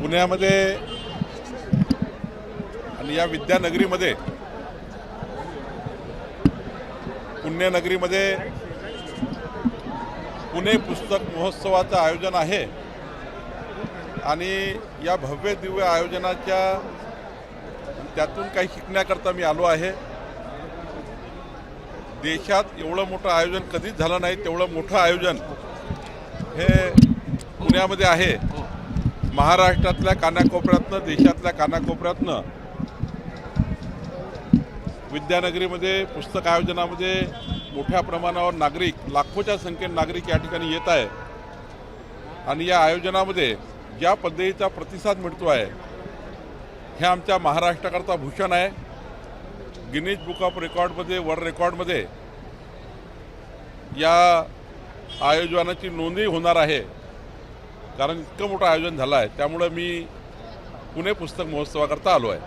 पुण्यामध्ये आणि या विद्यानगरीमध्ये पुण्यनगरीमध्ये पुणे पुस्तक महोत्सवाचं आयोजन आहे आणि या भव्य दिव्य आयोजनाच्या त्यातून काही शिकण्याकरता मी आलो आहे। देशात एवढं मोठं आयोजन कधीच झालं नाही, तेवढं मोठं आयोजन हे पुण्यामध्ये आहे। महाराष्ट्रातल्या कानाकोपऱ्यातनं, देशातल्या कानाकोपऱ्यातनं विद्यानगरीमध्ये पुस्तक आयोजनामध्ये मोठ्या प्रमाणावर नागरिक, लाखोच्या संख्येने नागरिक या ठिकाणी येत आहे आणि या आयोजनामध्ये ज्या पद्धतीचा प्रतिसाद मिळतो आहे हे आमच्या महाराष्ट्राकरता भूषण आहे। गिनीज बुक ऑफ रेकॉर्डमध्ये, वर्ल्ड रेकॉर्डमध्ये या आयोजनाची नोंदणी होणार आहे, कारण इतकं मोठं आयोजन झालं आहे। त्यामुळे मी पुणे पुस्तक महोत्सवाकरता आलो आहे।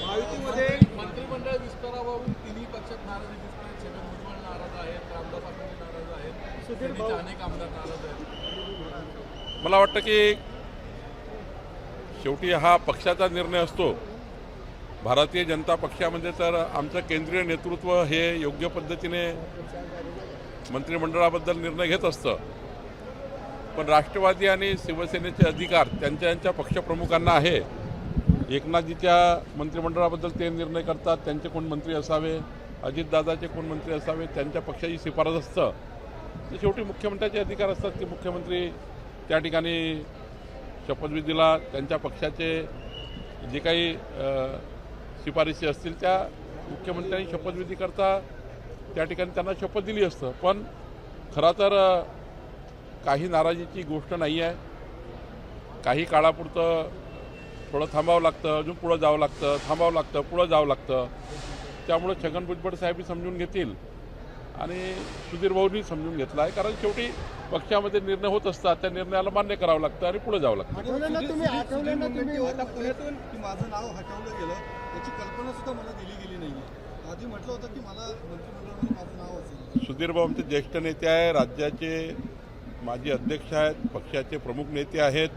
महायुतीमध्ये मंत्रिमंडळ विस्तारावरून तिन्ही पक्षात नाराजी दिसत आहे। छगन भुजबळ नाराज आहेत, रामदास आठवले नाराज आहेत, सुधीरचे अनेक आमदार नाराज आहेत। मला वाटतं की शेवटी हा पक्षाचा निर्णय असतो। भारतीय जनता पक्षामध्ये तर आमचं केंद्रीय नेतृत्व हे योग्य पद्धतीने मंत्रिमंडळाबद्दल निर्णय घेत असतं, पण राष्ट्रवादी आणि शिवसेनेचे अधिकार त्यांच्या पक्षप्रमुखांना आहे। एकनाथजीच्या मंत्रिमंडळाबद्दल ते निर्णय करतात, त्यांचे कोण मंत्री असावे, अजितदादाचे कोण मंत्री असावे, त्यांच्या पक्षाची शिफारस असतं। ते शेवटी मुख्यमंत्र्याचे अधिकार असतात की मुख्यमंत्री त्या ठिकाणी शपथविधीला त्यांच्या पक्षाचे जे काही शिफारशी असतील त्या मुख्यमंत्र्यांनी शपथविधी करता त्या ठिकाणी त्यांना शपथ दिली असतं। पण खरं तर काही नाराजीची गोष्ट नाही आहे। काही काळापुरतं थोडं थांबावं लागतं, अजून पुढं जावं लागतं, थांबावं लागतं, पुढं जावं लागतं। त्यामुळं छगन भुजबळ साहेबही समजून घेतील आणि सुधीर भाऊंनी समजून घेतला आहे, कारण शेवटी पक्षामध्ये निर्णय होत असतात, त्या निर्णयाला मान्य करावं लागतं आणि पुढे जावं लागतं। आता पुण्यातून की माझं नाव हटवलं गेलं याची कल्पना सुद्धा मला दिली गेली नाही। आधी म्हटलं होतं की मला मंत्रिमंडळामध्ये माझं नाव असेल। सुधीर भाऊ आमचे ज्येष्ठ नेते आहे, राज्याचे माजी अध्यक्ष आहेत, पक्षाचे प्रमुख नेते आहेत।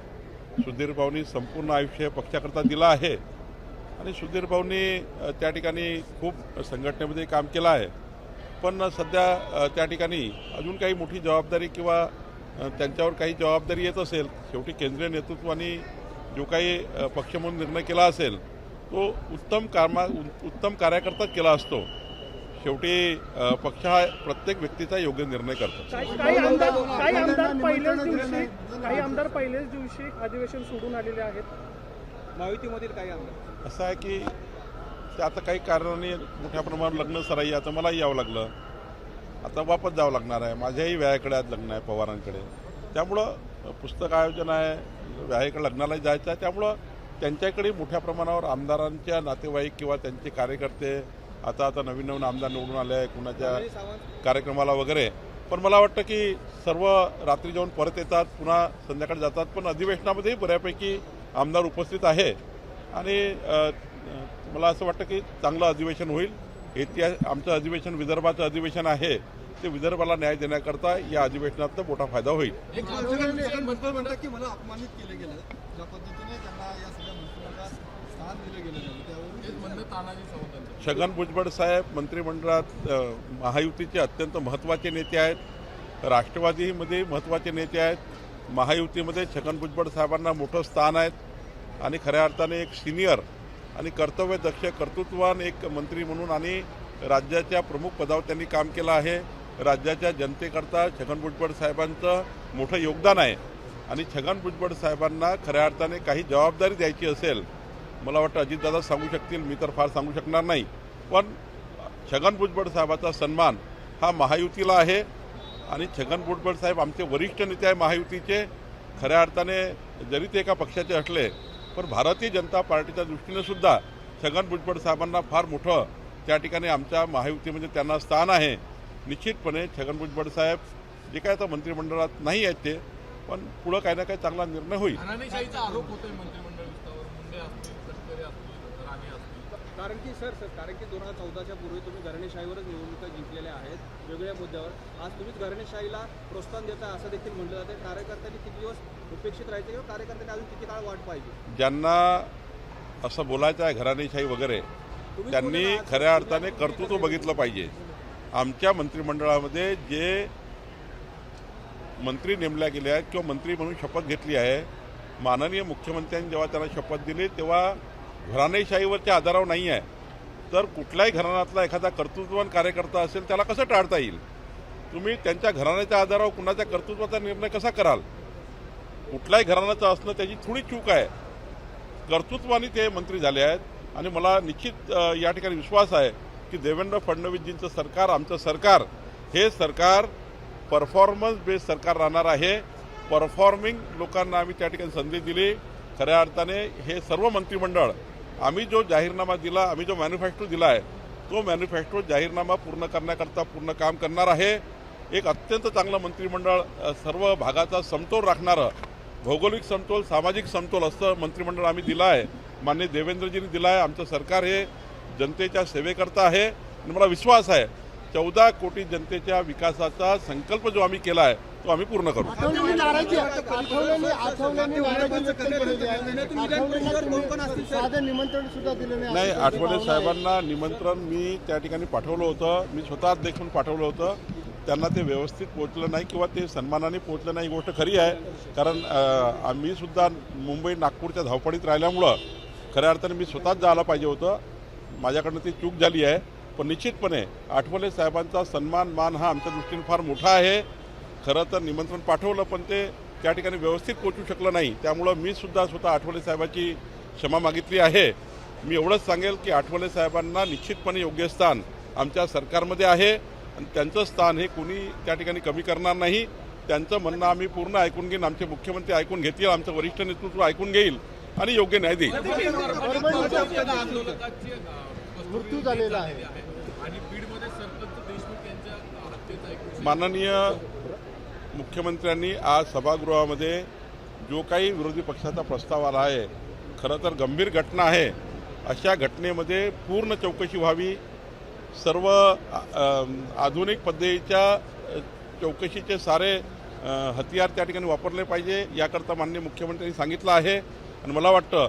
सुधीर भाऊंनी संपूर्ण आयुष्य पक्षाकरता दिलं आहे आणि सुधीर भाऊंनी त्या ठिकाणी खूप संघटनेमध्ये काम केलं आहे, पण सध्या त्या ठिकाणी अजून काही मोठी जबाबदारी किंवा त्यांच्यावर काही जबाबदारी येत असेल, शेवटी केंद्रीय नेतृत्वाने जो काही पक्ष म्हणून निर्णय केला असेल तो उत्तम कार्याकरताच केला असतो। शेवटी पक्ष हा प्रत्येक व्यक्तीचा योग्य निर्णय करतो। काही आमदार पहिल्याच दिवशी अधिवेशन सोडून आलेले आहेत महायुतीमधील काही आमदार। असं आहे की ते आता काही कारणाने मोठ्या प्रमाणात लग्न सराई, आता मलाही यावं लागलं, आता वापस जावं लागणार आहे। माझ्याही व्यायाकडे आज लग्न आहे, पवारांकडे। त्यामुळं पुस्तक आयोजन आहे, व्यायाकडे लग्नालाही जायचं आहे, त्यामुळं त्यांच्याकडे मोठ्या प्रमाणावर आमदारांच्या नातेवाईक किंवा त्यांचे कार्यकर्ते आता नवीन आमदार निवडून आले आहे कुणाच्या कार्यक्रमाला वगैरे। पण मला वाटतं की सर्व रात्री जाऊन परत येतात, पुन्हा संध्याकाळी जातात, पण अधिवेशनामध्येही बऱ्यापैकी आमदार उपस्थित आहे आणि मला असं वाटतं की चांगलं अधिवेशन होईल। आमचं अधिवेशन विदर्भाचं अधिवेशन आहे, ते विदर्भाला न्याय देण्याकरता या अधिवेशनात मोठा फायदा होईल। म्हणतात की मला अपमानित केलं गेलं, ज्या पद्धतीने त्यांना या सगळ्या मंत्रिमंडळात स्थान दिलं गेलं त्यावरून छगन भुजबळ साहेब मंत्रिमंडळात महायुतीचे अत्यंत महत्त्वाचे नेते आहेत, राष्ट्रवादीमध्ये महत्त्वाचे नेते आहेत। महायुतीमध्ये छगन भुजबळ साहेबांना मोठं स्थान आहे आणि खऱ्या अर्थाने एक सिनियर आणि कर्तव्यदक्ष, कर्तृत्ववान एक मंत्री म्हणून आणि राज्याच्या प्रमुख पदावर त्यांनी काम केलं आहे। राज्याच्या जनतेकरता छगन भुजबळ साहेबांचं मोठं योगदान आहे आणि छगन भुजबळ साहेबांना खऱ्या अर्थाने काही जबाबदारी द्यायची असेल, मला वाटतं अजितदादा सांगू शकतील, मी तर फार सांगू शकणार नाही, पण छगन भुजबळ साहेबाचा सन्मान हा महायुतीला आहे आणि छगन भुजबळ साहेब आमचे वरिष्ठ नेते आहे महायुतीचे। खऱ्या अर्थाने जरी ते एका पक्षाचे असले पण भारतीय जनता पार्टीच्या दृष्टीने सुद्धा छगन भुजबळ साहेबांना फार मोठं त्या ठिकाणी आमच्या महायुतीमध्ये त्यांना स्थान आहे। निश्चितपणे छगन भुजबळ साहेब जे काय आता मंत्रिमंडळात नाही आहेत ते, पण पुढं काही ना काही चांगला निर्णय होईल। आरोप होतोय मंत्रिमंडळ विस्तारावर, मुंडे असतील, तटकरे असतील, राणे असतील, कारण की 2014च्या पूर्वी तुम्ही घराणेशाहीवरच निवडणुका जिंकलेल्या आहेत वेगवेगळ्या मुद्द्यावर. आज तुम्हीच घराणेशाहीला प्रोत्साहन देता असं देखील म्हटलं जाते. कार्यकर्त्यांनी किती दिवस उपेक्षित राहायचे किंवा कार्यकर्त्यांनी अजून किती काळ वाट पाहिजे? ज्यांना असं बोलायचं आहे घराणेशाही वगैरे, त्यांनी खऱ्या अर्थाने कर्तृत्व बघितलं पाहिजे. आमच्या मंत्रिमंडळामध्ये जे मंत्री नेमल्या गेले आहेत किंवा मंत्री म्हणून शपथ घेतली आहे, माननीय मुख्यमंत्र्यांनी जेव्हा त्यांना शपथ दिली तेव्हा घराणेशाहीवरच्या आधारावर नाही आहे, तर कुठल्याही घराण्यातला एखादा कर्तृत्ववान कार्यकर्ता असेल त्याला कसं टाळता येईल? तुम्ही त्यांच्या घराण्याच्या आधारावर कुणाच्या कर्तृत्वाचा निर्णय कसा कराल? कुठल्याही घराण्याचं असणं त्याची थोडी चूक आहे. कर्तृत्वाने ते मंत्री झाले आहेत आणि मला निश्चित या ठिकाणी विश्वास आहे की देवेंद्र फडणवीसजींचं सरकार, आमचं सरकार, हे सरकार परफॉर्मन्स बेस्ड सरकार राहणार आहे. परफॉर्मिंग लोकांना आम्ही त्या ठिकाणी संधी दिली. खऱ्या अर्थाने हे सर्व मंत्रिमंडळ, आम्ही जो जाहीरनामा दिला, आम्ही जो मॅनिफेस्टो दिला आहे, तो मॅनिफेस्टो जाहीरनामा पूर्ण करण्याकरता पूर्ण काम करणार आहे. एक अत्यंत चांगलं मंत्रिमंडळ, सर्व भागाचा समतोल राखणारं, भौगोलिक समतोल, सामाजिक समतोल असं मंत्रिमंडळ आम्ही दिलं आहे. माननीय देवेंद्रजींनी दिलं आहे. आमचं सरकार हे जनतेच्या सेवेकरता आहे आणि मला विश्वास आहे 14 कोटी जनतेच्या विकासाचा संकल्प जो आम्ही केला आहे तो आम्ही पूर्ण करू. निमंत्रण सुद्धा दिलं नाही, आठवले साहेबांना निमंत्रण मी त्या ठिकाणी पाठवलं होतं. मी स्वतः देखून पाठवलं होतं. त्यांना ते व्यवस्थित पोहोचलं नाही किंवा ते सन्मानाने पोहोचलं नाही, ही गोष्ट खरी आहे. कारण आम्ही सुद्धा मुंबई नागपूरच्या धावपळीत राहिल्यामुळं खऱ्या अर्थाने मी स्वतःच जायला पाहिजे होतं. माझ्याकडनं ती चूक झाली आहे. पण निश्चितपणे आठवले साहेबांचा सन्मान, मान हा आमच्या दृष्टीने फार मोठा आहे. खरं तर निमंत्रण पाठवलं पण ते त्या ठिकाणी व्यवस्थित पोहोचू शकलं नाही. त्यामुळं मी सुद्धा स्वतः आठवले साहेबांची क्षमा मागितली आहे. मी एवढंच सांगेल की आठवले साहेबांना निश्चितपणे योग्य स्थान आमच्या सरकारमध्ये आहे आणि त्यांचं स्थान हे कोणी त्या ठिकाणी कमी करणार नाही. त्यांचं म्हणणं आम्ही पूर्ण ऐकून घेईन, आमचे मुख्यमंत्री ऐकून घेतील, आमचं वरिष्ठ नेतृत्व ऐकून घेईल आणि योग्य न्याय देईल. मृत्यू झालेला आहे आणि बीडमध्ये सरपंच देशमुख यांच्या हत्येचा एक माननीय मुख्यमंत्र्यांनी आज सभागृहामध्ये जो काही विरोधी पक्षाचा प्रस्ताव आला आहे, खरं तर गंभीर घटना आहे. अशा घटनेमध्ये पूर्ण चौकशी व्हावी. सर्व आधुनिक पद्धतीच्या चौकशीचे सारे हतियार त्या ठिकाणी वापरले पाहिजे, याकरता माननीय मुख्यमंत्र्यांनी सांगितलं आहे. आणि मला वाटतं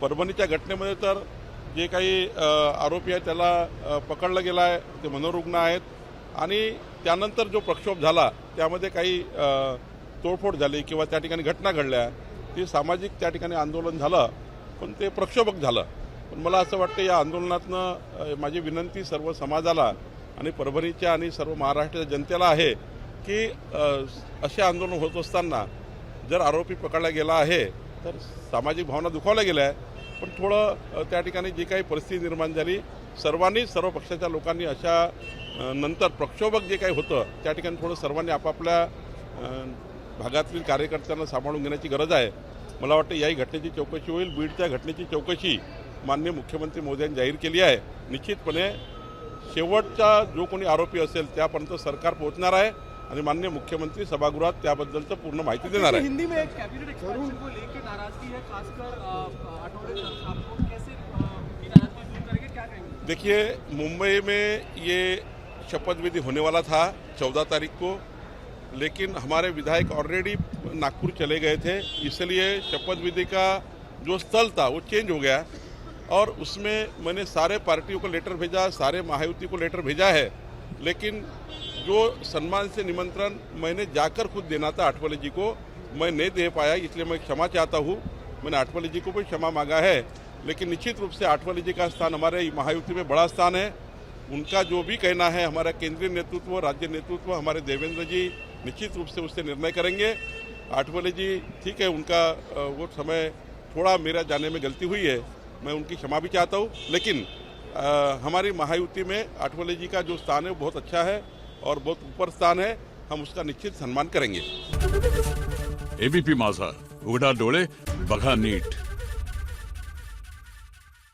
परभणीच्या घटनेमध्ये तर जे काही आरोपी आहेत त्याला पकडलं गेलं आहे, ते मनोरुग्ण आहेत. आणि त्यानंतर जो प्रक्षोभ झाला त्यामध्ये काही तोडफोड झाली किंवा त्या ठिकाणी घटना घडल्या, ती सामाजिक त्या ठिकाणी आंदोलन झालं पण ते प्रक्षोभक झालं. पण मला असं वाटतं या आंदोलनातनं माझी विनंती सर्व समाजाला आणि परभणीच्या आणि सर्व महाराष्ट्राच्या जनतेला आहे की असे आंदोलन होत असताना जर आरोपी पकडला गेला आहे तर सामाजिक भावना दुखावल्या गेल्या आहे. पण थोडं त्या ठिकाणी जी काही परिस्थिती निर्माण झाली, सर्वांनी, सर्व पक्षाच्या लोकांनी अशा नंतर प्रक्षोभक जे काही होतं त्या ठिकाणी थोडं सर्वांनी आपापल्या भागातील कार्यकर्त्यांना सांभाळून घेण्याची गरज आहे. मला वाटतं याही घटनेची चौकशी होईल. बीडच्या घटनेची चौकशी माननीय मुख्यमंत्री मोदयांनी जाहीर केली आहे. निश्चितपणे शेवटचा जो कोणी आरोपी असेल त्यापर्यंत सरकार पोहोचणार आहे आणि माननीय मुख्यमंत्री सभागृहात त्याबद्दलचं पूर्ण माहिती देणार आहे. हिंदी में एक कैबिनेट एक्सपेंशन को लेकर नाराजगी है, खासकर आठवले सर, आपको कैसे की नाराजगी दूर करेंगे, क्या कहेंगे? देखिए, मुंबई में ये शपथ विधि होने वाला था 14 तारीख को, लेकिन हमारे विधायक ऑलरेडी नागपुर चले गए थे, इसलिए शपथ विधि का जो स्थल था वो चेंज हो गया और उसमें मैंने सारे पार्टियों को लेटर भेजा, सारे महायुति को लेटर भेजा है. लेकिन जो सम्मान से निमंत्रण मैंने जाकर खुद देना था आठवले जी को, मैं नहीं दे पाया, इसलिए मैं क्षमा चाहता हूँ. मैंने आठवले जी को भी क्षमा मांगा है. लेकिन निश्चित रूप से आठवले जी का स्थान हमारे महायुति में बड़ा स्थान है. उनका जो भी कहना है, हमारा केंद्रीय नेतृत्व, राज्य नेतृत्व, हमारे देवेंद्र जी निश्चित रूप से उससे निर्णय करेंगे. आठवले जी ठीक है, उनका वो समय थोड़ा मेरा जाने में गलती हुई है, मैं उनकी क्षमा भी चाहता हूँ. लेकिन हमारी महायुति में आठवले जी का जो स्थान है वो बहुत अच्छा है और बहुत ऊपर स्थान है. हम उसका निश्चित सम्मान करेंगे. एबीपी माझा, उघडा डोळे बघा नीट.